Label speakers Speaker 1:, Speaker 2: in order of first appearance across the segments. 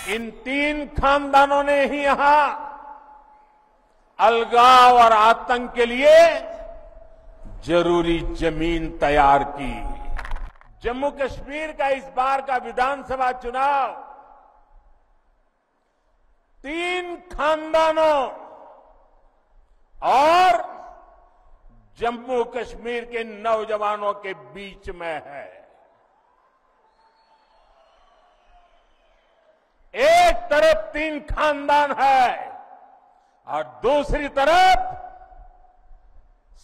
Speaker 1: इन तीन खानदानों ने ही यहां अलगाव और आतंक के लिए जरूरी जमीन तैयार की। जम्मू कश्मीर का इस बार का विधानसभा चुनाव तीन खानदानों और जम्मू कश्मीर के नौजवानों के बीच में है। एक तरफ तीन खानदान है और दूसरी तरफ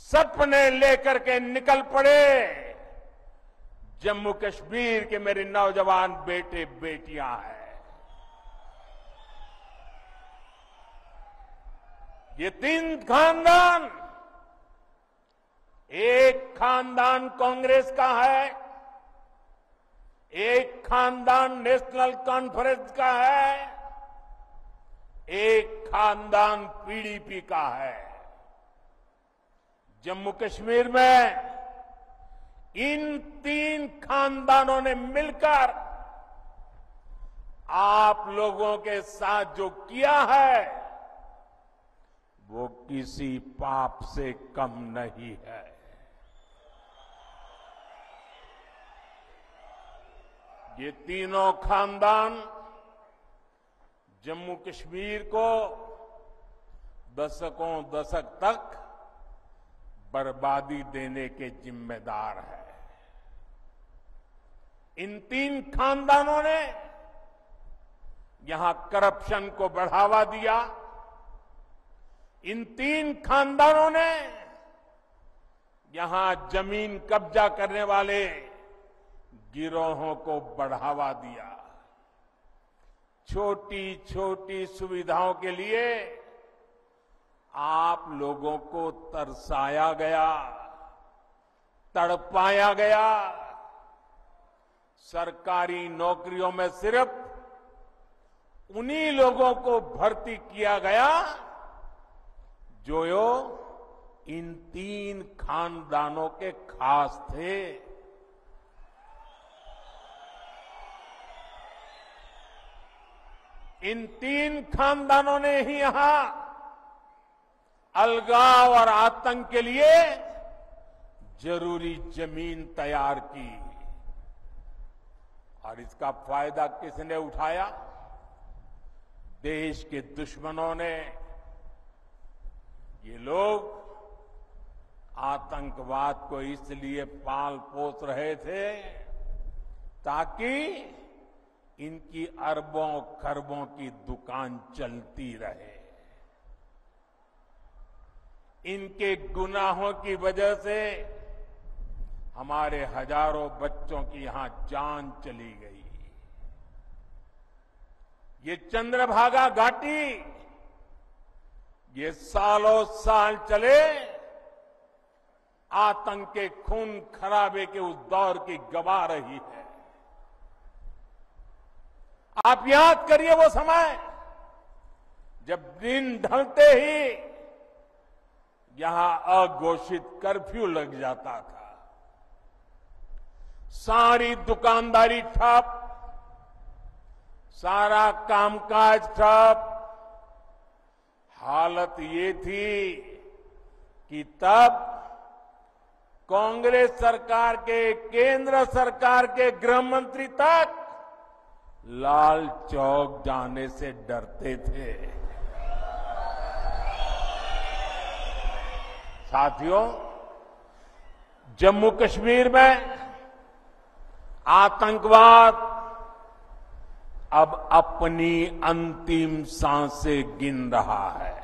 Speaker 1: सपने लेकर के निकल पड़े जम्मू कश्मीर के मेरे नौजवान बेटे बेटियां हैं। ये तीन खानदान, एक खानदान कांग्रेस का है, एक खानदान नेशनल कॉन्फ्रेंस का है, एक खानदान पीडीपी का है। जम्मू कश्मीर में इन तीन खानदानों ने मिलकर आप लोगों के साथ जो किया है वो किसी पाप से कम नहीं है। ये तीनों खानदान जम्मू कश्मीर को दशकों दशक तक बर्बादी देने के जिम्मेदार है। इन तीन खानदानों ने यहां करप्शन को बढ़ावा दिया। इन तीन खानदानों ने यहां जमीन कब्जा करने वाले गिरोहों को बढ़ावा दिया। छोटी छोटी सुविधाओं के लिए आप लोगों को तरसाया गया, तड़पाया गया। सरकारी नौकरियों में सिर्फ उन्हीं लोगों को भर्ती किया गया जो इन तीन खानदानों के खास थे। इन तीन खानदानों ने ही यहां अलगाव और आतंक के लिए जरूरी जमीन तैयार की और इसका फायदा किसने उठाया? देश के दुश्मनों ने। ये लोग आतंकवाद को इसलिए पाल पोस रहे थे ताकि इनकी अरबों खरबों की दुकान चलती रहे। इनके गुनाहों की वजह से हमारे हजारों बच्चों की यहां जान चली गई। ये चंद्रभागा घाटी ये सालों साल चले आतंक के खून खराबे के उस दौर की गवाह रही है। आप याद करिए वो समय जब दिन ढलते ही यहां अघोषित कर्फ्यू लग जाता था। सारी दुकानदारी ठप, सारा कामकाज ठप। हालत ये थी कि तब कांग्रेस सरकार के, केंद्र सरकार के गृह मंत्री तक लाल चौक जाने से डरते थे। साथियों, जम्मू कश्मीर में आतंकवाद अब अपनी अंतिम सांसें गिन रहा है।